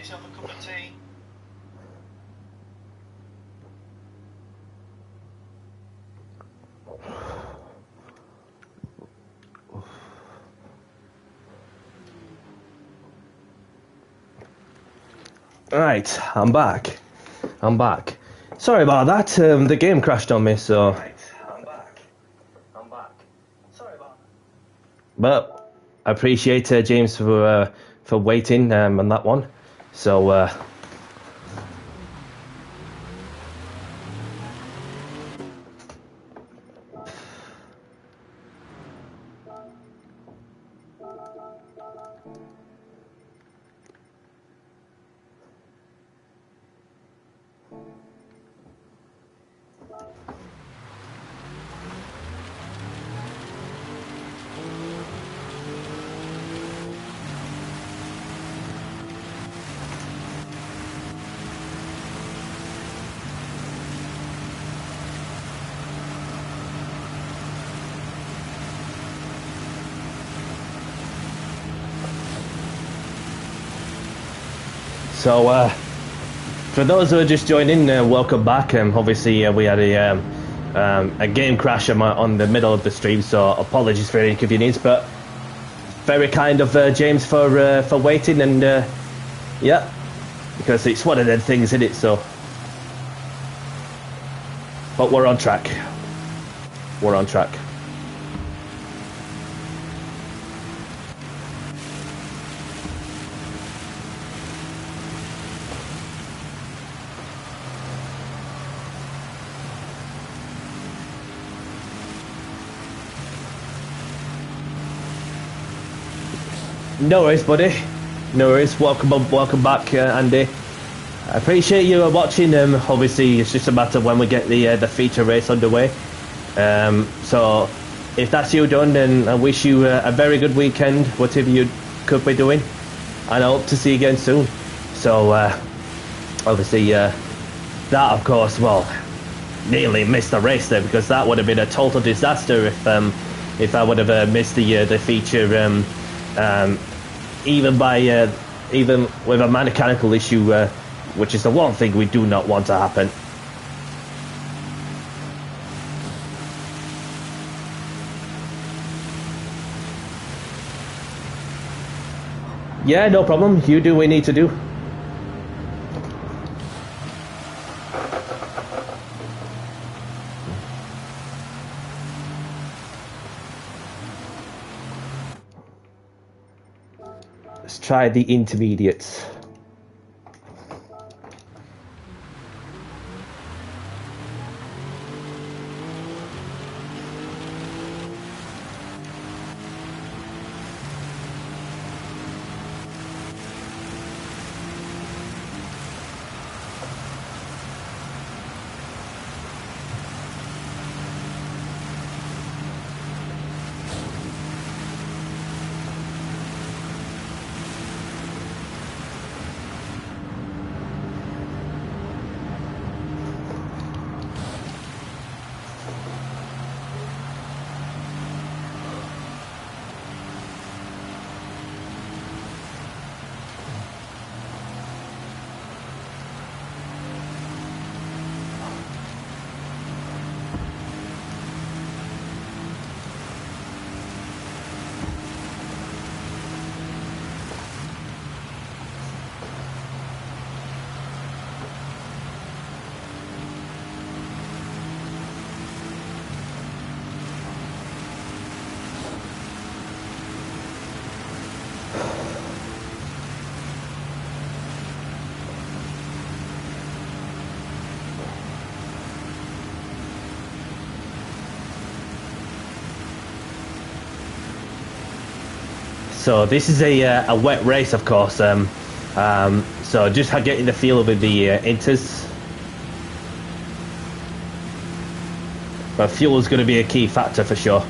yourself a cup of tea. Right, I'm back. Sorry about that. The game crashed on me, so. Right, I'm back. Sorry about that. But I appreciate James for waiting on that one. So. So, for those who are just joining, welcome back. Obviously, we had a game crash on the middle of the stream, so apologies for any inconvenience. But very kind of James for waiting, and yeah, because it's one of them things, isn't it? So, but we're on track. We're on track. No worries, buddy. No worries. Welcome back, Andy. I appreciate you watching. Obviously, it's just a matter of when we get the feature race underway. So, if that's you done, then I wish you a very good weekend, whatever you could be doing, and I hope to see you again soon. So, obviously, that of course, well, nearly missed the race there, because that would have been a total disaster if I would have missed the feature. Even with a mechanical issue, which is the one thing we do not want to happen. Yeah, no problem. You do what you need to do. Let's try the intermediates. So this is a wet race, of course. So just getting the feel with the inters. But fuel is going to be a key factor for sure.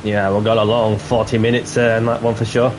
Yeah, we've got a long 40 minutes in that one for sure.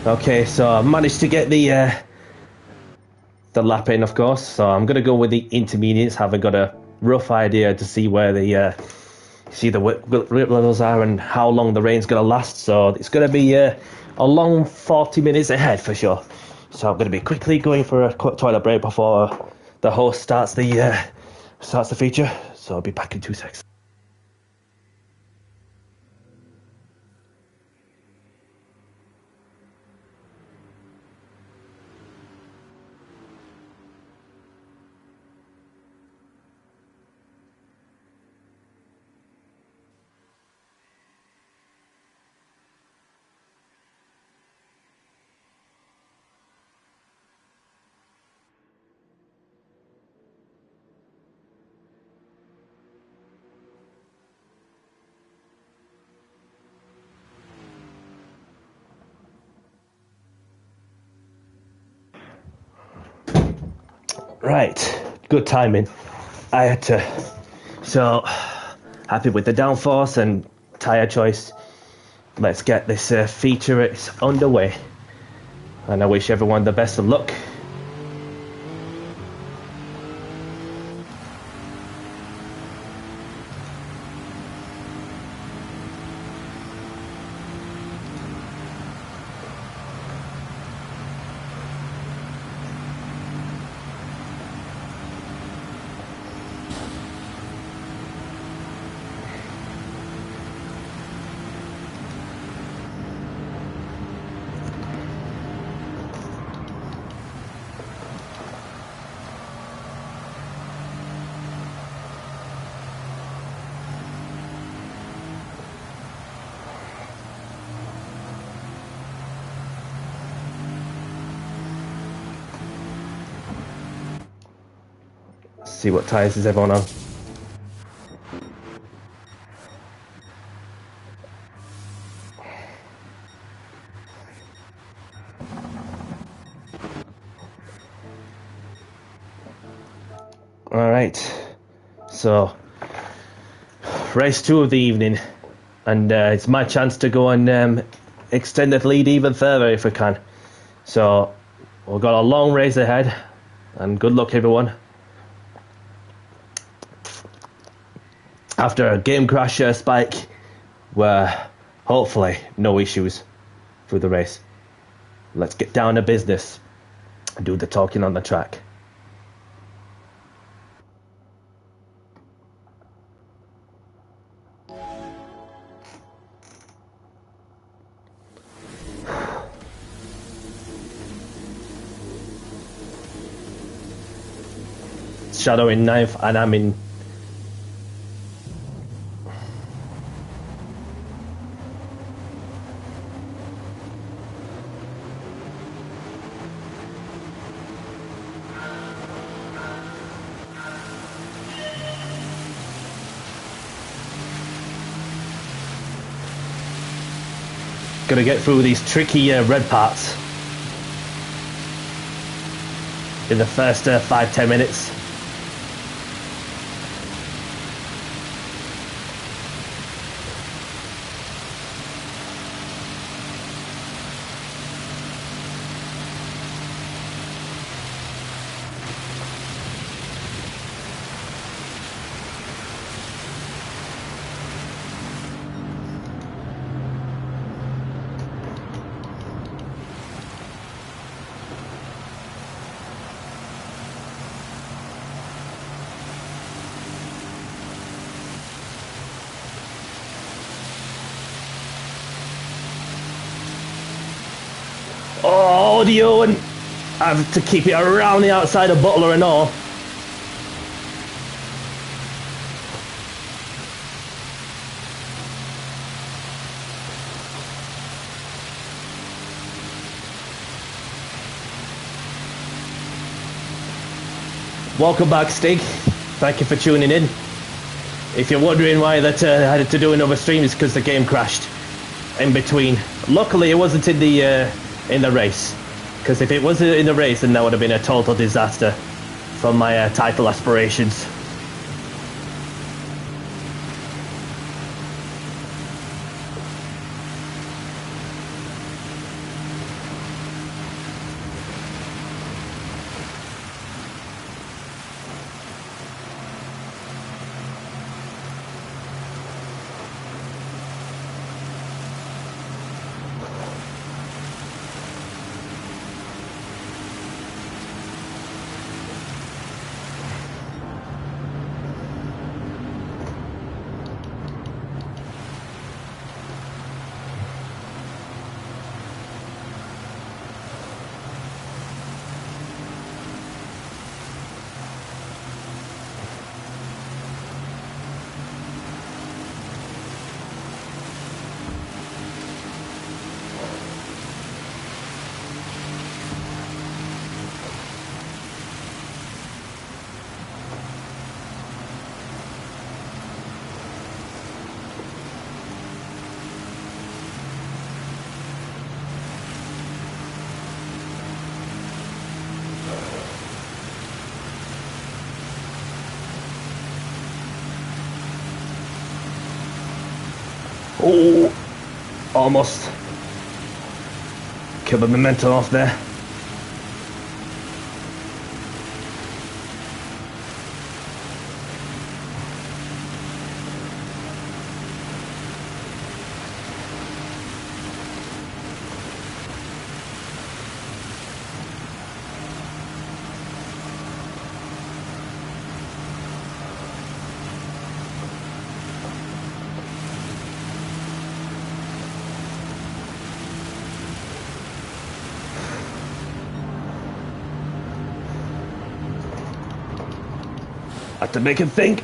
Okay, so I managed to get the lap in, of course. So I'm gonna go with the intermediates. Having got a rough idea to see where the grip levels are and how long the rain's gonna last. So it's gonna be a long 40 minutes ahead for sure. So I'm gonna be quickly going for a toilet break before the host starts the feature. So I'll be back in 2 seconds. Right, good timing. I had to. So happy with the downforce and tyre choice. Let's get this feature race underway. And I wish everyone the best of luck. See what tyres is everyone on. Alright, so race 2 of the evening, and it's my chance to go and extend the lead even further if we can. So we've got a long race ahead, and good luck everyone. After a game crash spike, where hopefully no issues through the race. Let's get down to business and do the talking on the track. Shadow in 9th and I'm in. Gonna get through these tricky red parts in the first 5-10 minutes. Oh, the Owen! I have to keep it around the outside of Butler and all. Welcome back, Stig. Thank you for tuning in. If you're wondering why that I had to do another stream, it's because the game crashed in between. Luckily, it wasn't in the race, because if it was in the race, then that would have been a total disaster for my title aspirations. Oh, almost killed the momentum off there. Have to make him think.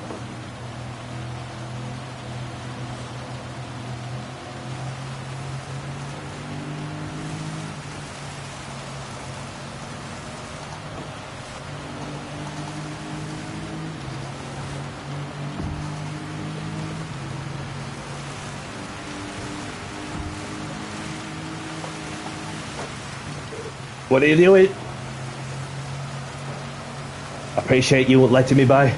What are you doing? Appreciate you letting me by.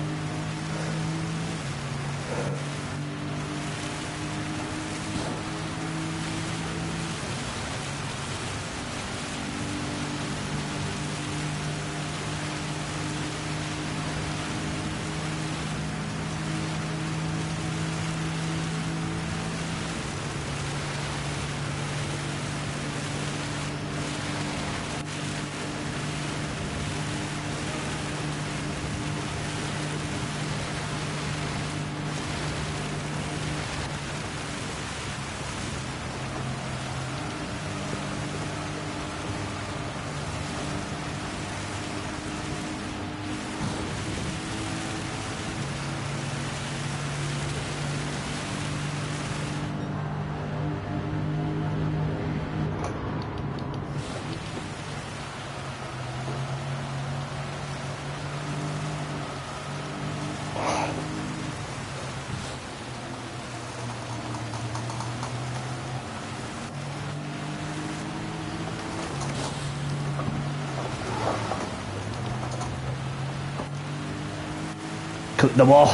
Clip the wall,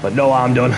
but no harm done.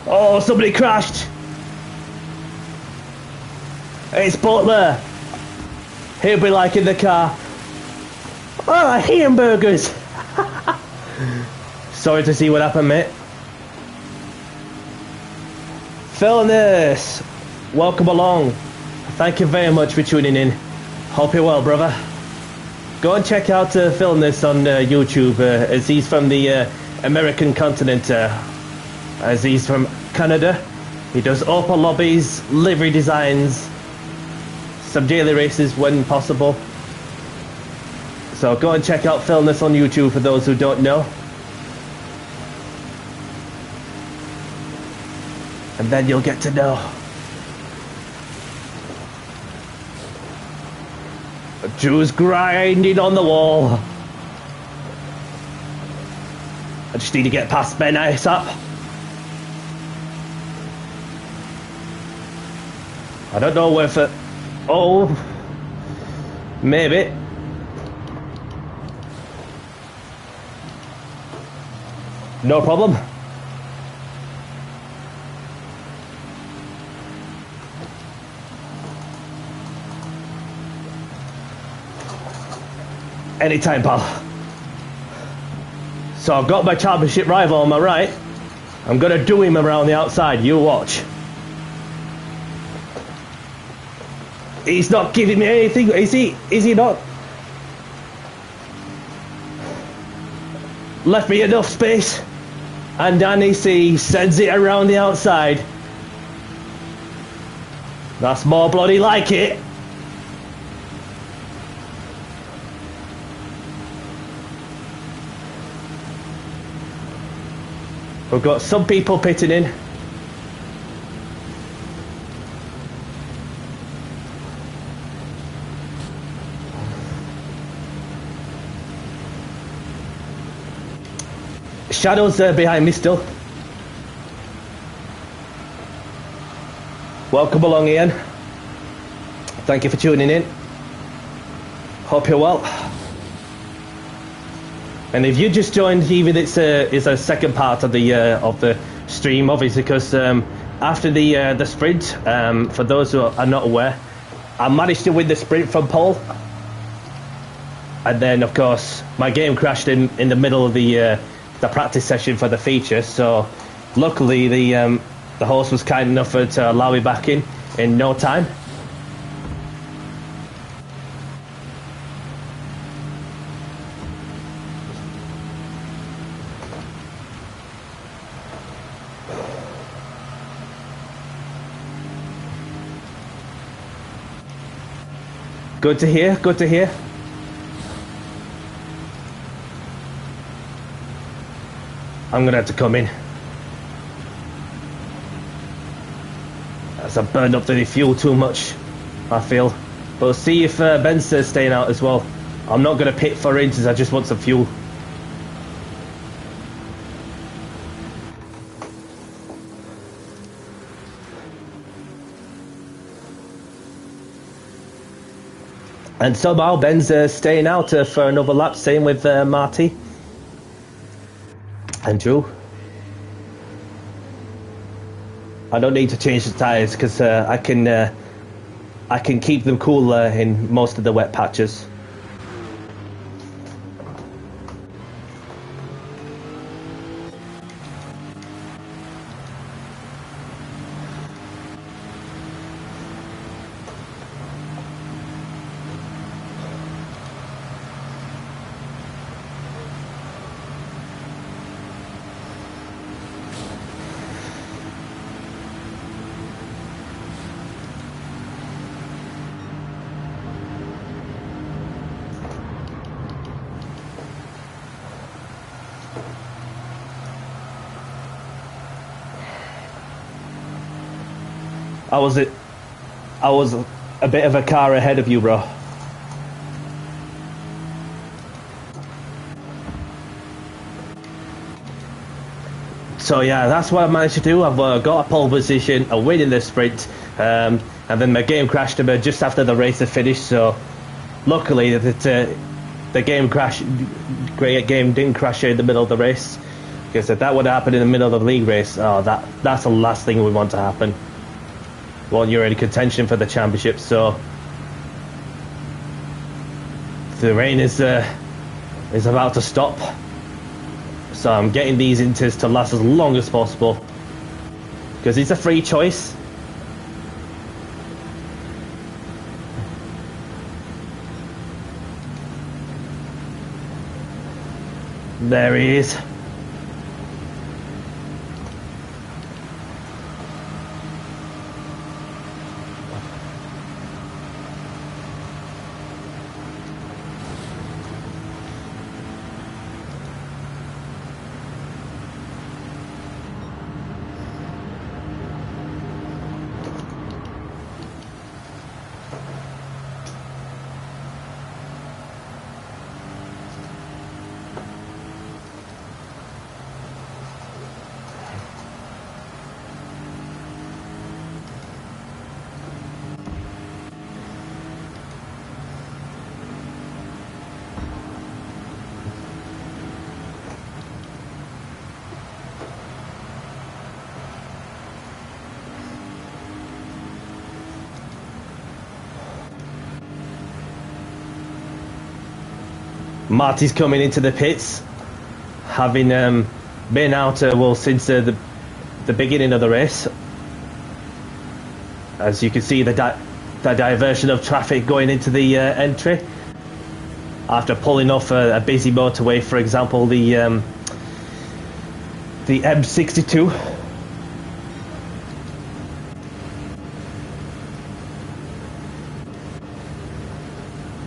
Oh, somebody crashed. It's Butler. He'll be like in the car. Oh, hamburgers. Sorry to see what happened, mate. Philness, welcome along. Thank you very much for tuning in. Hope you're well, brother. Go and check out Philness on YouTube, as he's from the American continent, as he's from Canada. He does Opel lobbies, livery designs, some daily races when possible. So go and check out Philness on YouTube for those who don't know. And then you'll get to know. Drew's grinding on the wall. I just need to get past Ben ASAP. I don't know whether... Oh... Maybe. No problem. Anytime, pal. So I've got my championship rival on my right. I'm gonna do him around the outside, you watch. He's not giving me anything, is he? Is he not? Left me enough space. And Danny C sends it around the outside. That's more bloody like it. We've got some people pitting in. Shadow's behind me still. Welcome along, Ian. Thank you for tuning in. Hope you're well. And if you just joined, even it's a second part of the stream, obviously, because after the sprint, for those who are not aware, I managed to win the sprint from pole, and then of course my game crashed in the middle of the practice session for the feature. So luckily the host was kind enough to allow me back in no time. Good to hear, good to hear. I'm gonna have to come in. As I burned up the fuel too much, I feel. But see if Ben's staying out as well. I'm not gonna pit for inches, I just want some fuel. And somehow Ben's staying out for another lap, same with Marty and Drew. I don't need to change the tyres because I can keep them cool in most of the wet patches. I was a bit of a car ahead of you, bro. So yeah, that's what I managed to do. I've got a pole position, a win in the sprint, and then my game crashed a bit just after the race had finished. So luckily the game didn't crash in the middle of the race. Because if that would happen in the middle of the league race, oh, that's the last thing we want to happen. Well, you're in contention for the championship, so the rain is about to stop. So I'm getting these inters to last as long as possible, because it's a free choice. There he is. Marty's coming into the pits, having been out since the beginning of the race. As you can see, the diversion of traffic going into the entry after pulling off a busy motorway, for example, the M62.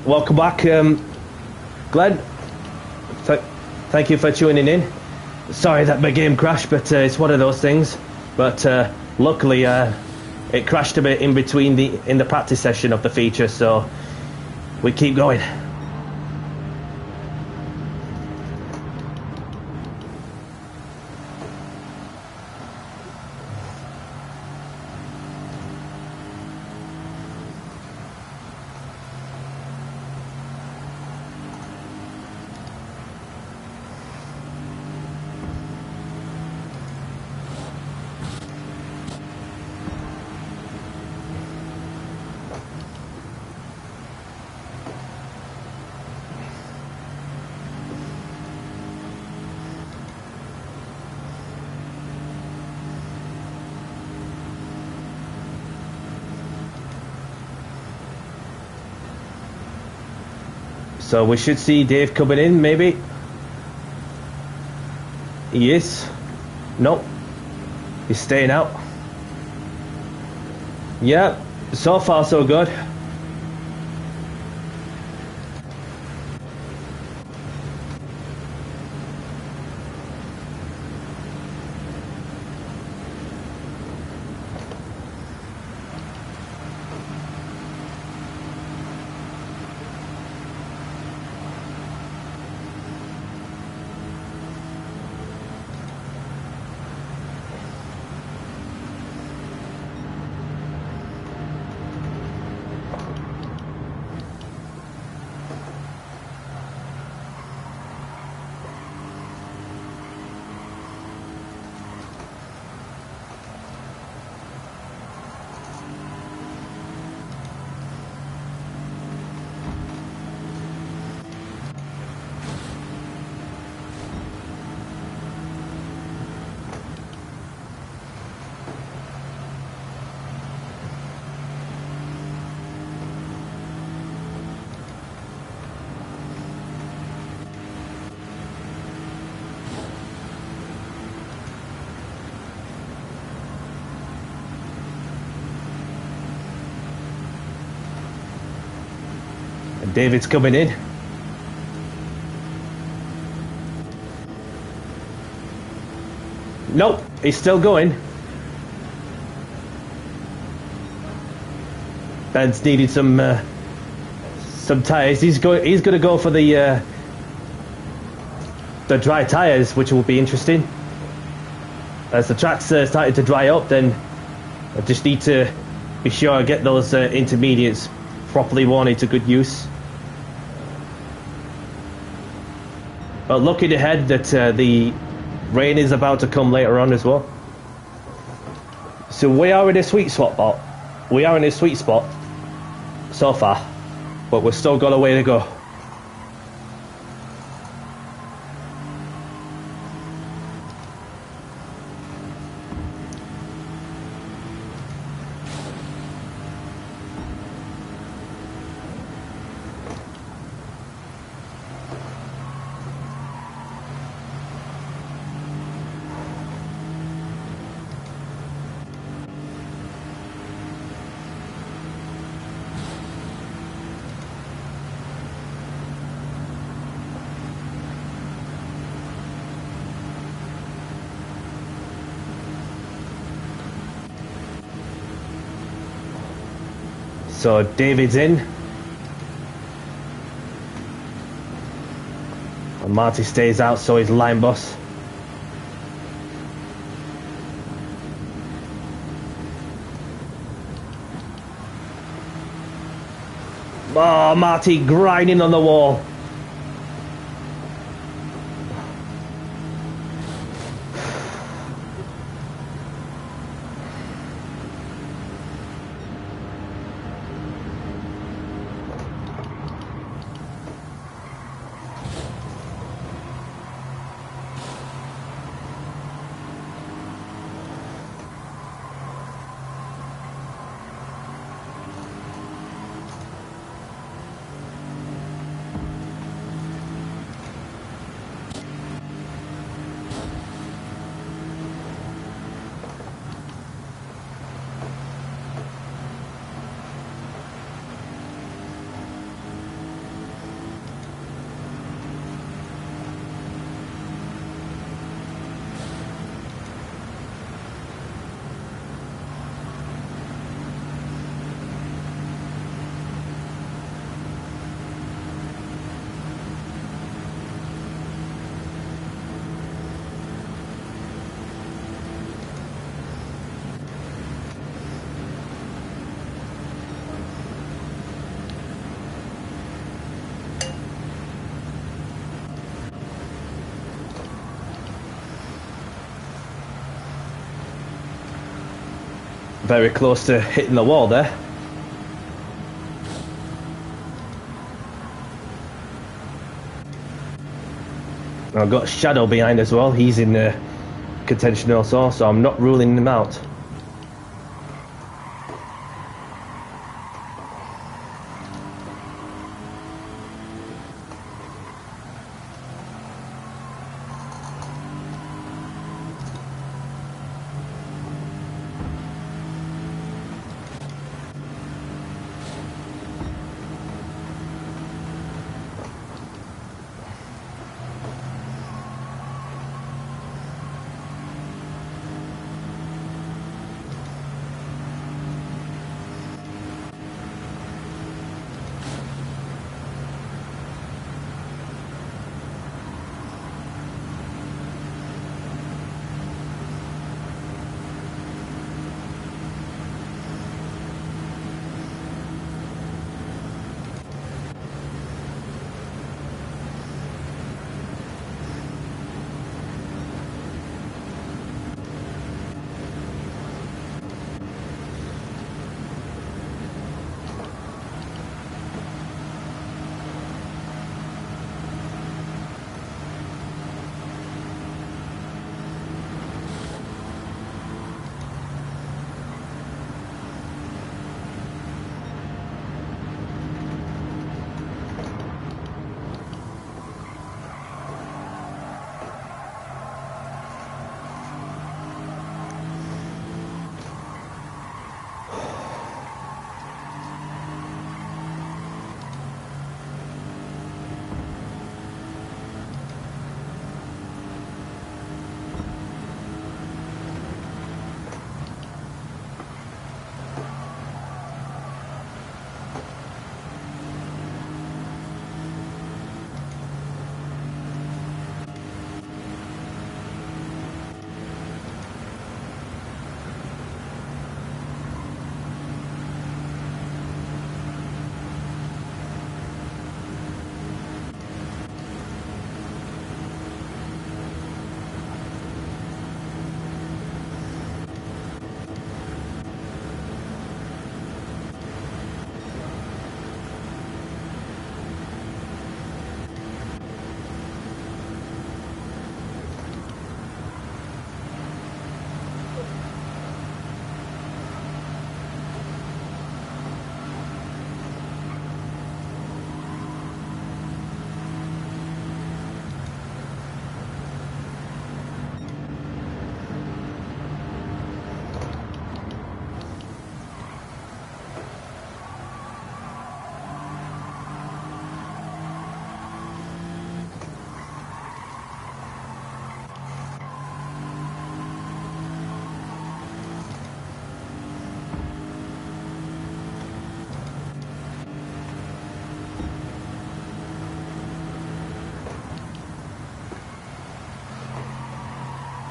Welcome back. Glenn, thank you for tuning in. Sorry that my game crashed, but it's one of those things. But luckily, it crashed a bit in the practice session of the feature, so we keep going. So we should see Dave coming in, maybe. He is. Nope. He's staying out. Yeah, so far so good. David's coming in. Nope, he's still going. Ben's needed some tyres. He's going to go for the dry tyres, which will be interesting. As the track's starting to dry up, then I just need to be sure I get those intermediates properly worn into good use. But looking ahead, that the Rain is about to come later on as well. So we are in a sweet spot, we are in a sweet spot so far, but we've still got a way to go. So David's in. And Marty stays out, so he's line boss. Oh, Marty grinding on the wall. Very close to hitting the wall there. I've got Shadow behind as well. He's in contention also, so I'm not ruling him out.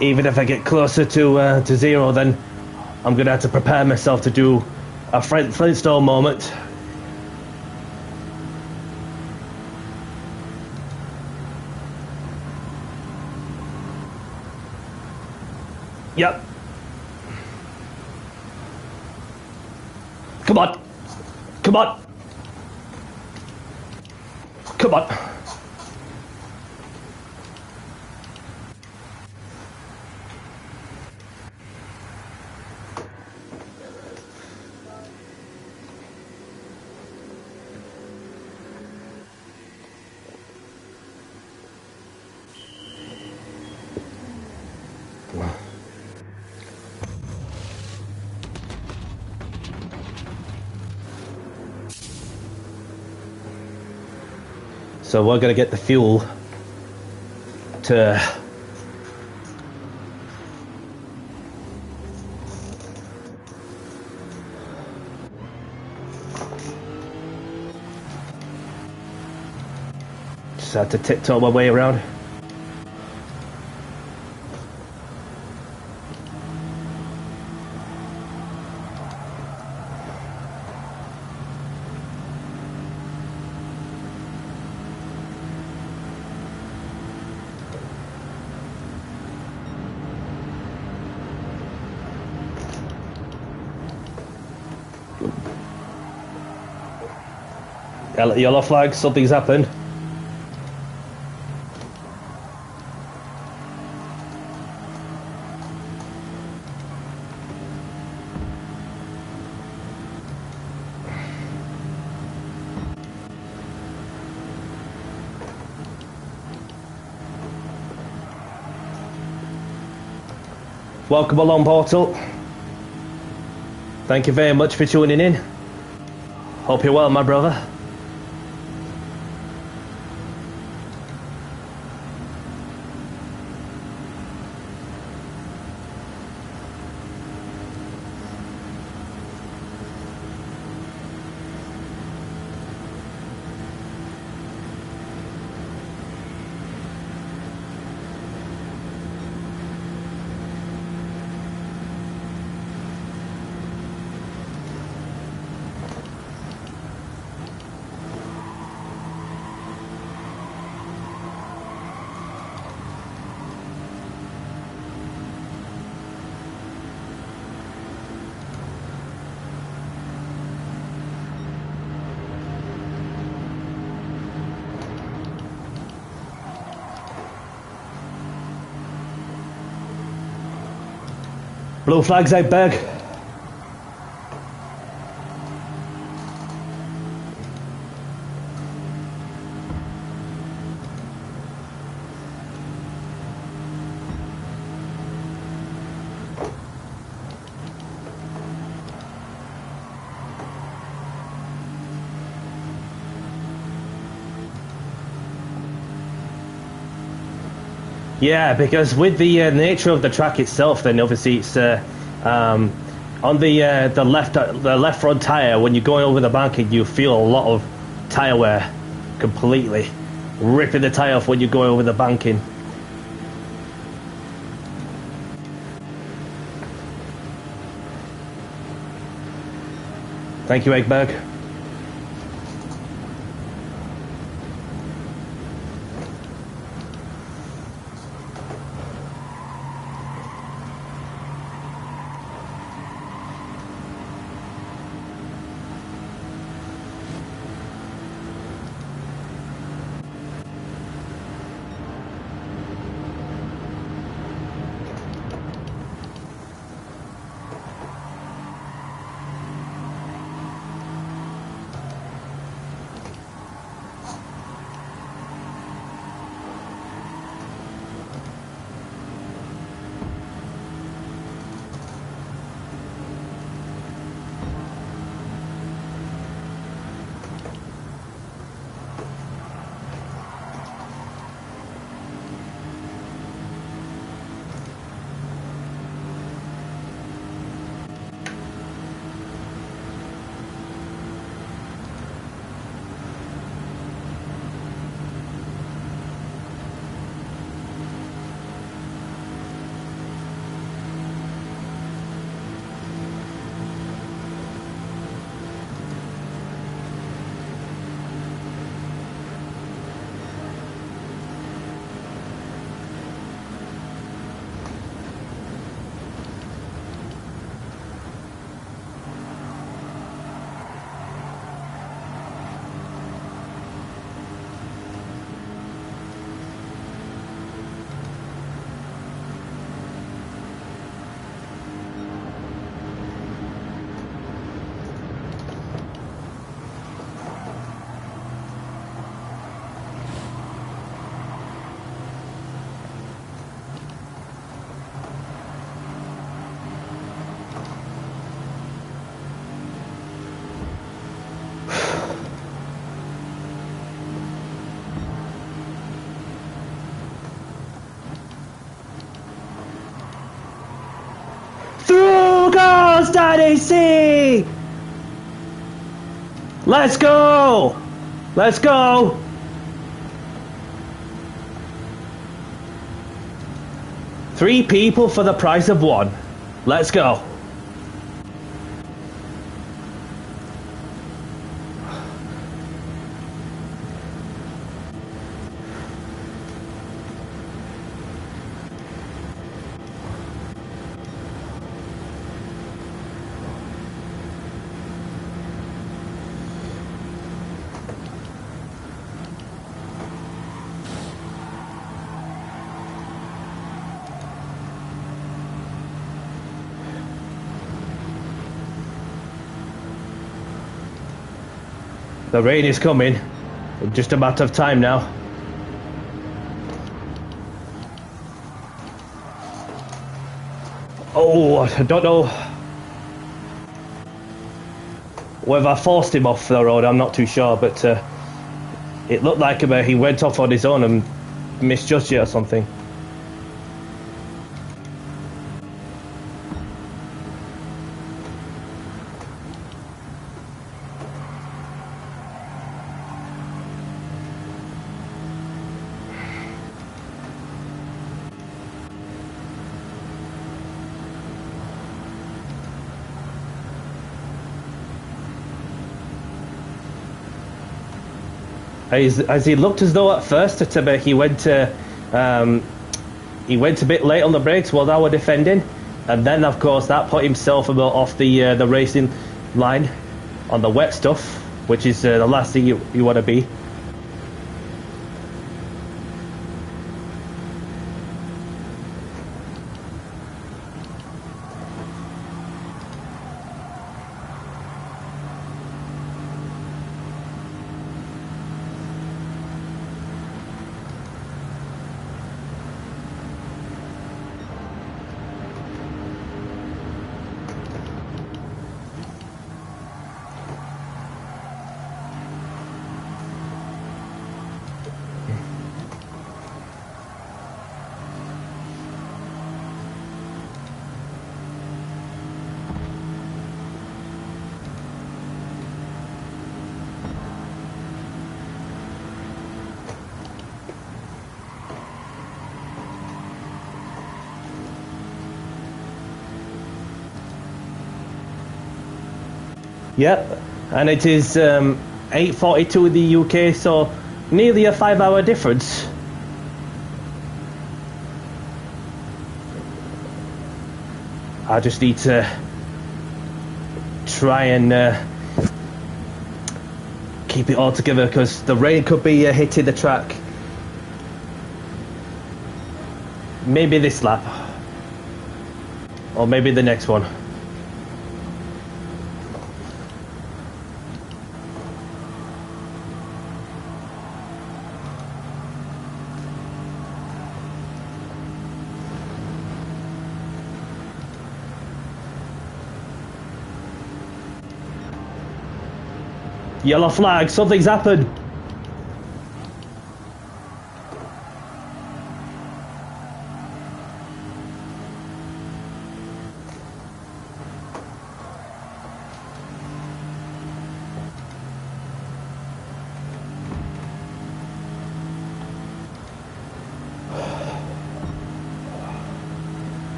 even if I get closer to zero, then I'm gonna have to prepare myself to do a Flintstone moment. Yep. Come on. Come on. Come on. So we're gonna get the fuel to just have to tiptoe my way around. Yellow flag, something's happened. Welcome along, Portal. Thank you very much for tuning in. Hope you're well, my brother. Blue flags out, Berg. Yeah, because with the nature of the track itself, then obviously it's on the left front tire. When you're going over the banking, you feel a lot of tire wear, completely ripping the tire off when you're going over the banking. Thank you, Eggberg. Let's go! Let's go! Three people for the price of one. Let's go. The rain is coming. Just a matter of time now. Oh, I don't know whether I forced him off the road. I'm not too sure, but it looked like he went off on his own and misjudged it or something. As he looked as though at first he went a bit late on the brakes while they were defending, and then of course that put himself about off the racing line on the wet stuff, which is the last thing you want to be. Yep, and it is 8:42 in the UK, so nearly a 5-hour difference. I just need to try and keep it all together because the rain could be hitting the track. Maybe this lap, or maybe the next one. Yellow flag, something's happened.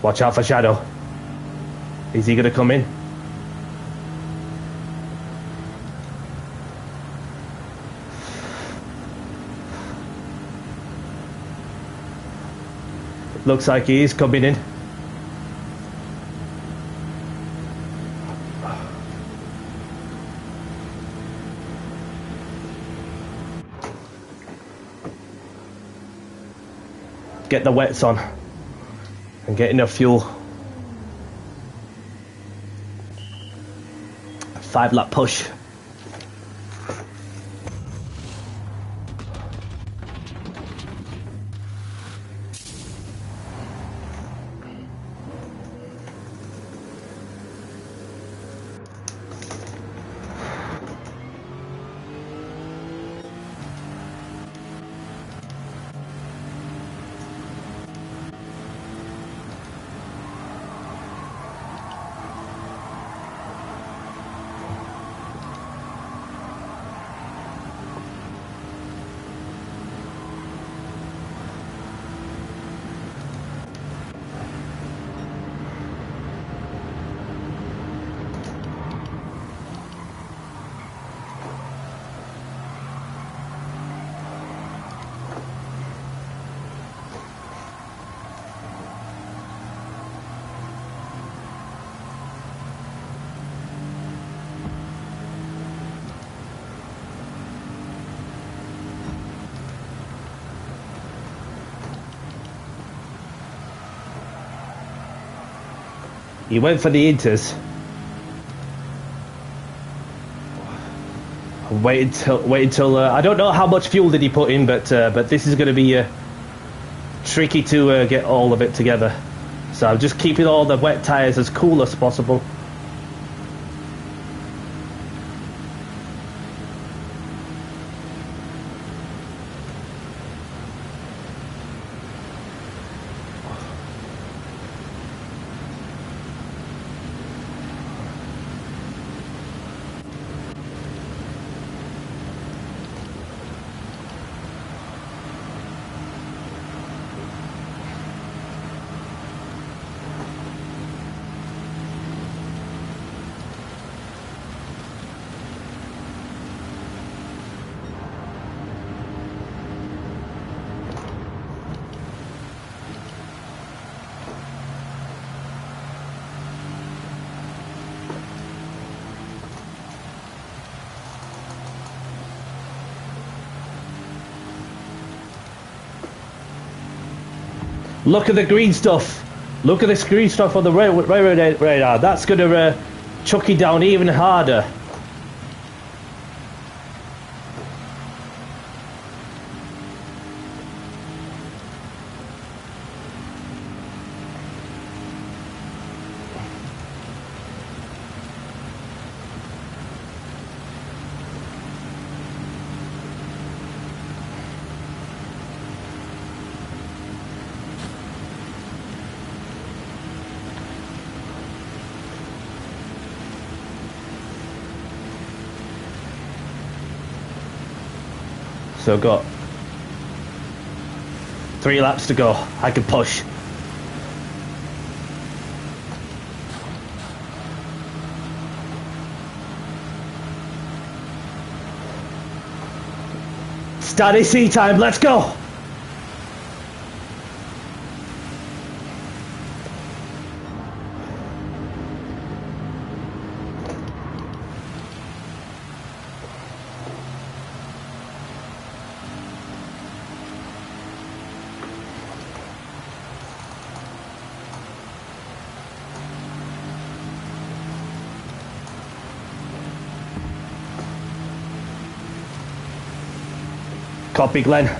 Watch out for Shadow. Is he going to come in? Looks like he is coming in. Get the wets on and get enough fuel. 5-lap push. He went for the Inters. Wait until I don't know how much fuel did he put in, but this is going to be tricky to get all of it together. So I'm just keeping all the wet tyres as cool as possible. Look at the green stuff. Look at this green stuff on the railroad radar. That's going to chuck it down even harder. So got 3 laps to go. I can push. Start AC time, let's go! Copy, Glenn.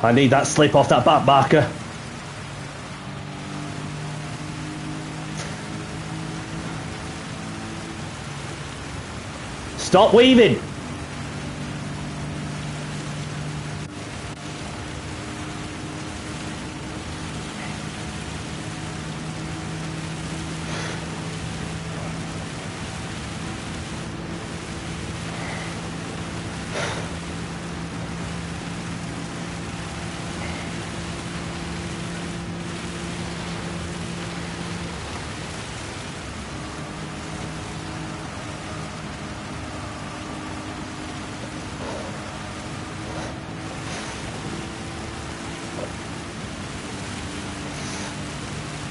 I need that slip off that back marker. Stop weaving.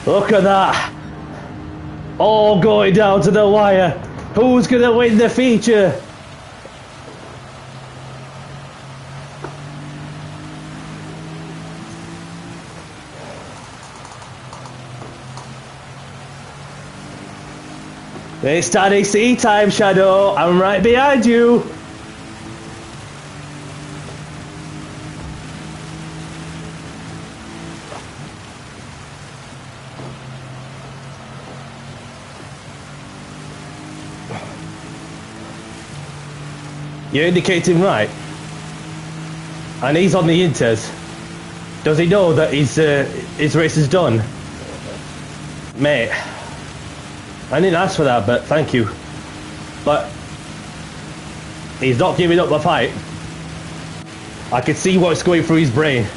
Look at that! All going down to the wire. Who's gonna win the feature? It's start AC time, Shadow. I'm right behind you. You're indicating right. And he's on the Inters. Does he know that his race is done? Mate, I didn't ask for that, but thank you. But he's not giving up the fight. I can see what's going through his brain.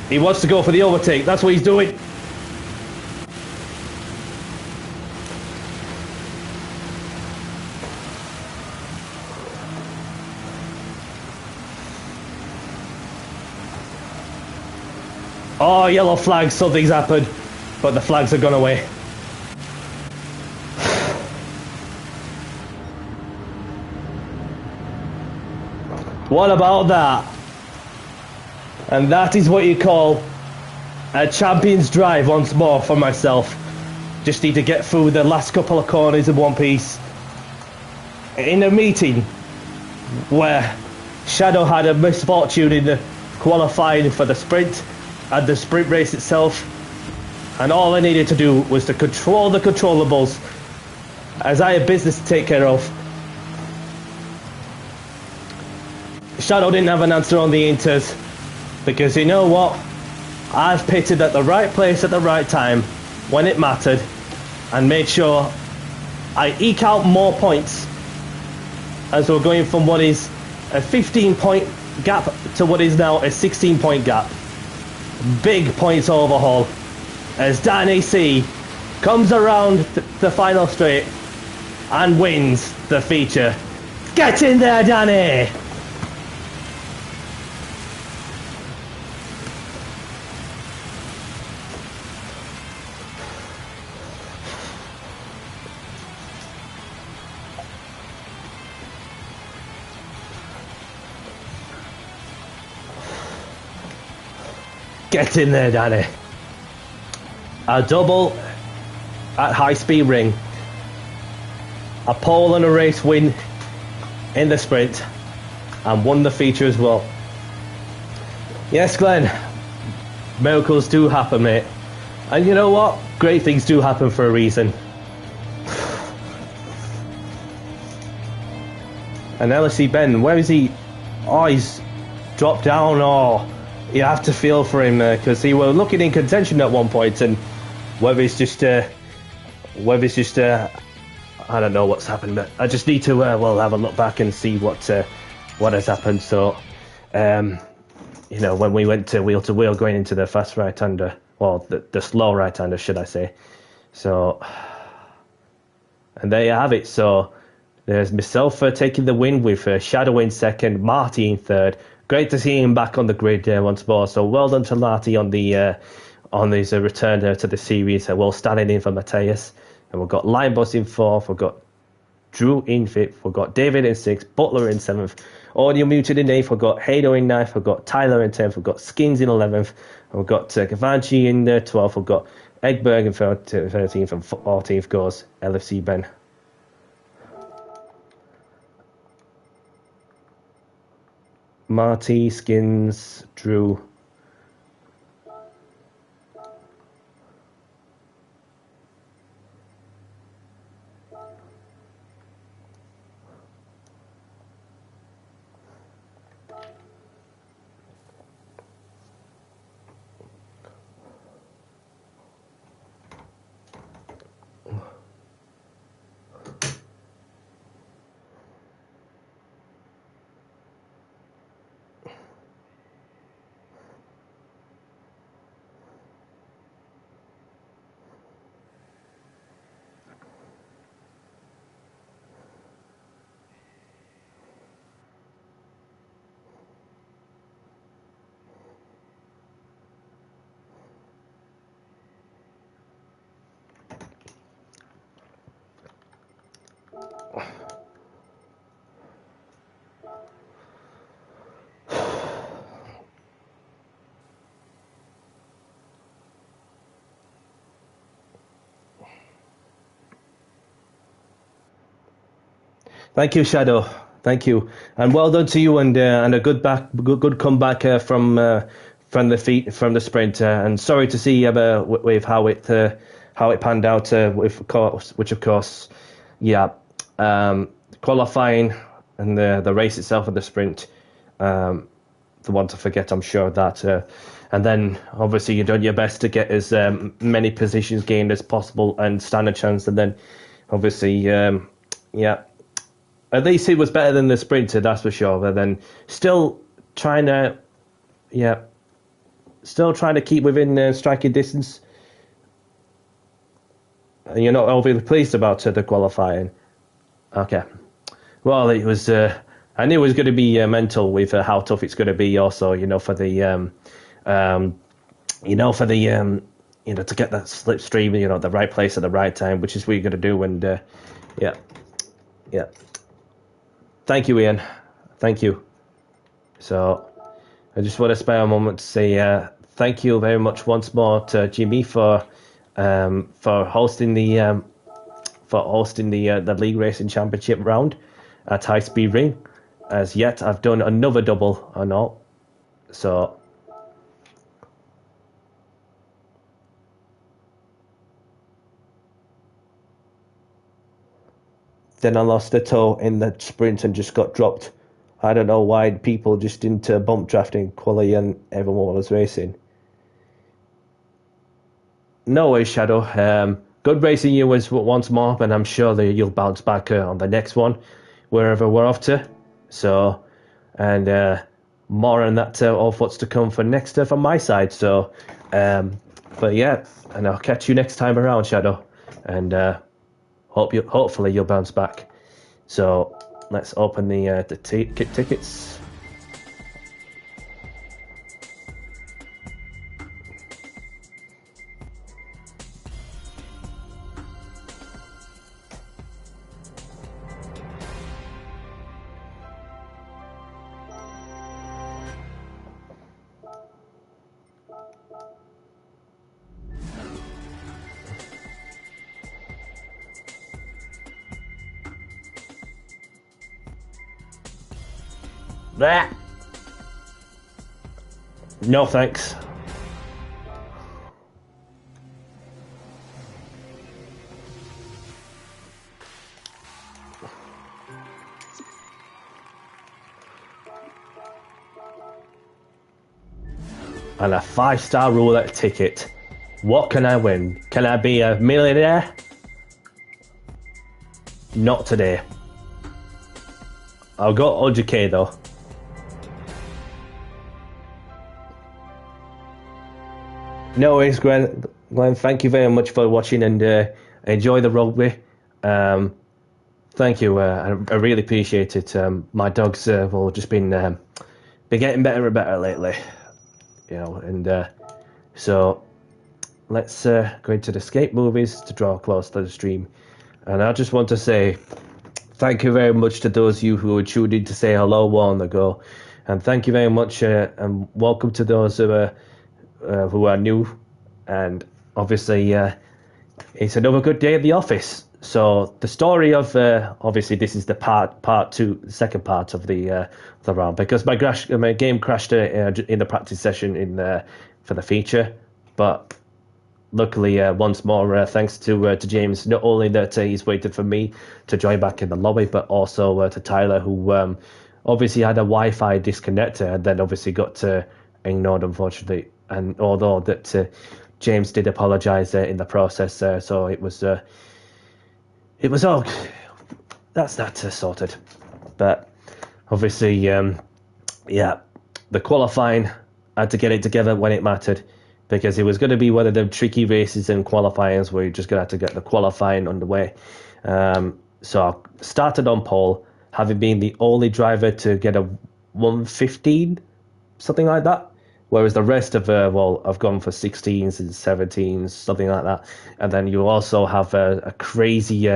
He wants to go for the overtake, that's what he's doing. Oh, yellow flag, something's happened. But the flags have gone away. What about that? And that is what you call a champion's drive once more for myself. Just need to get through the last couple of corners in one piece. In a meeting where Shadow had a misfortune in the qualifying for the sprint and the sprint race itself, and all I needed to do was to control the controllables as I had business to take care of. Shadow didn't have an answer on the inters because you know what? I've pitted at the right place at the right time when it mattered and made sure I eke out more points as we're going from what is a 15-point gap to what is now a 16-point gap. Big points overhaul as Danny C comes around the final straight and wins the feature. Get in there, Danny! Get in there, Danny. A double at high speed ring. A pole and a race win in the sprint. And won the feature as well. Yes, Glenn. Miracles do happen, mate. And you know what? Great things do happen for a reason. And LSC Ben, where is he? Oh, he's dropped down. Oh, you have to feel for him because he were looking in contention at one point, and whether it's just I don't know what's happened, but I just need to well have a look back and see what has happened. So you know, when we went to wheel going into the fast right-hander, well the slow right-hander should I say. So and there you have it. So there's myself taking the win with Shadow in second, Marty in third. Great to see him back on the grid once more. So well done to Marty on his return to the series. Well standing in for Matthias. And we've got Lineboss in fourth. We've got Drew in fifth. We've got David in sixth. Butler in seventh. Audio Muted in eighth. We've got Hado in ninth. We've got Tyler in 10th. We've got Skins in 11th. And we've got Gavanchi in 12th. We've got Eggberg in 13th. And 14th goes LFC Ben. Marty, Skins, Drew. Thank you, Shadow. Thank you, and well done to you, and a good comeback from the sprint. And sorry to see with how it panned out, which of course, yeah, qualifying and the race itself and the sprint, the one to forget, I'm sure of that. And then obviously you've done your best to get as many positions gained as possible and stand a chance. And then obviously, yeah. At least it was better than the sprinter, that's for sure. But then still trying to keep within striking distance. And you're not overly pleased about the qualifying. Okay. Well, it was. I knew it was going to be mental with how tough it's going to be. Also, for the to get that slipstream, the right place at the right time, which is what you're going to do. And yeah. Thank you, Ian. Thank you. So I just want to spare a moment to say thank you very much once more to Jimmy for hosting the the League Racing Championship round at High Speed Ring. As yet, I've done another double or not. So then I lost a toe in the sprint and just got dropped. I don't know why people just didn't bump drafting quality and everyone was racing. No way, Shadow. Good racing you once more, but I'm sure that you'll bounce back on the next one, wherever we're off to. So, and more on that of what's to come for next from my side. So, but yeah, and I'll catch you next time around, Shadow, and hopefully you'll bounce back. So let's open the tickets. Blah. No thanks. And a 5-star roulette ticket. What can I win? Can I be a millionaire? Not today. I'll go 100k though. No worries, Glenn. Thank you very much for watching and enjoy the rugby. Thank you. I really appreciate it. My dogs have just been getting better and better lately, you know. And so let's go into the skate movies to draw close to the stream. And I just want to say thank you very much to those of you who were tuned in to say hello a while ago, and thank you very much and welcome to those who are new. And obviously it's another good day at the office. So the story of obviously this is the part two, the second part of the round, because my game crashed in the practice session for the feature, but luckily once more thanks to James, not only that he's waited for me to join back in the lobby, but also to Tyler, who obviously had a Wi-Fi disconnector and then obviously got ignored, unfortunately. And although that James did apologise in the process, so it was all that's that sorted. But obviously, yeah, the qualifying, I had to get it together when it mattered, because it was going to be one of the tricky races and qualifiers where you're just going to have to get the qualifying underway. So I started on pole, having been the only driver to get a 115, something like that. Whereas the rest of, I've gone for 16s and 17s, something like that. And then you also have a crazy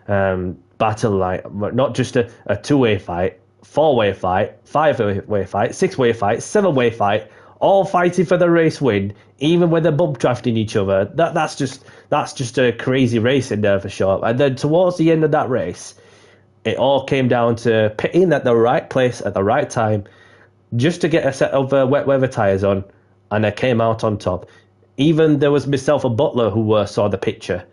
battle, like not just a two-way fight, four-way fight, five-way fight, six-way fight, seven-way fight, all fighting for the race win, even when they're bump drafting each other. That's just a crazy race in there for sure. And then towards the end of that race, it all came down to pitting at the right place at the right time, just to get a set of wet weather tyres on, and I came out on top. Even there was myself and Butler who saw the picture,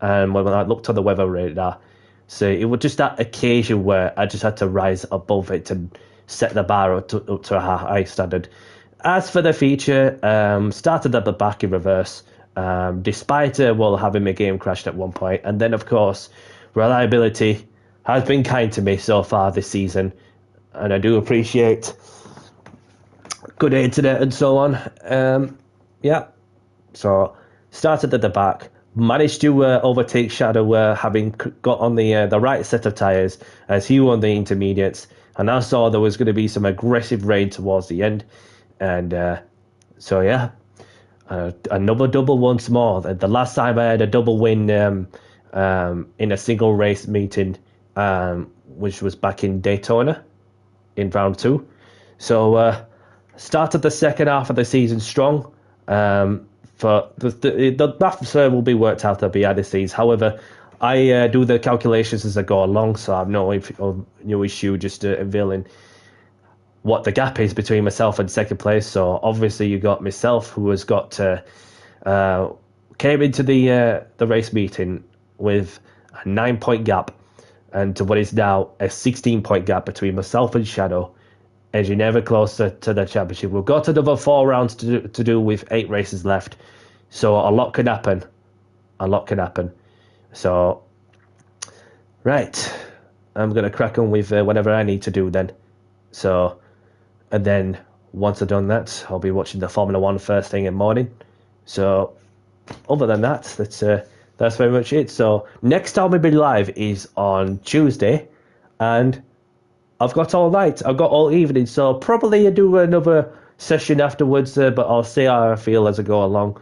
and when I looked on the weather radar, so it was just that occasion where I just had to rise above it and set the bar up to a high standard. As for the feature, started at the back in reverse, despite having my game crashed at one point, and then of course reliability has been kind to me so far this season, and I do appreciate good internet and so on. Yeah, so started at the back, managed to overtake Shadow, having got on the right set of tyres as he won the intermediates, and I saw there was going to be some aggressive rain towards the end, and so yeah, another double once more. The last time I had a double win in a single race meeting, which was back in Daytona in round 2. So started the second half of the season strong. For the atmosphere will be worked out behind the scenes. However, I do the calculations as I go along, so I have no issue just revealing what the gap is between myself and second place. So obviously you got myself, who has got came into the race meeting with a 9-point gap, and to what is now a 16-point gap between myself and Shadow, as you're never closer to the championship. We've got another 4 rounds to do with 8 races left, so a lot can happen. A lot can happen. So, right, I'm gonna crack on with whatever I need to do then. So, and then once I've done that, I'll be watching the Formula One first thing in the morning. So, other than that, that's very much it. So next time we'll be live is on Tuesday, and I've got all night, I've got all evening, so probably I'll do another session afterwards, but I'll see how I feel as I go along.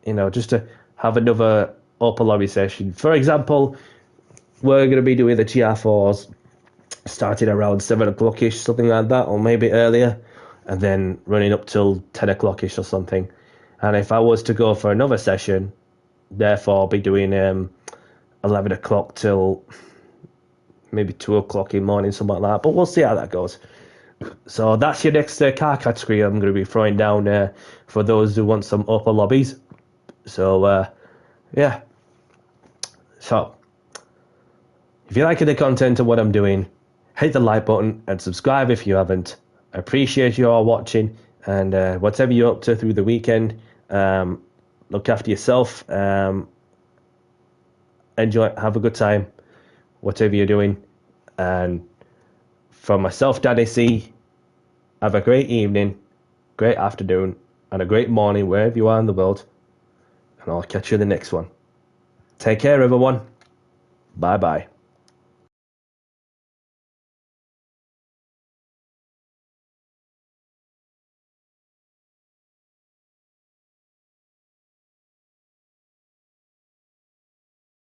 Just to have another Opel lobby session. For example, we're going to be doing the GR4s starting around 7 o'clock-ish, something like that, or maybe earlier, and then running up till 10 o'clock-ish or something. And if I was to go for another session, therefore I'll be doing 11 o'clock till maybe 2 o'clock in the morning, something like that. But we'll see how that goes. So that's your next car category I'm going to be throwing down for those who want some upper lobbies. So, yeah. So, if you like the content of what I'm doing, hit the like button and subscribe if you haven't. I appreciate you all watching, and whatever you're up to through the weekend, look after yourself, enjoy, have a good time, whatever you're doing. And for myself, Danny C, have a great evening, great afternoon, and a great morning wherever you are in the world. And I'll catch you in the next one. Take care, everyone. Bye-bye.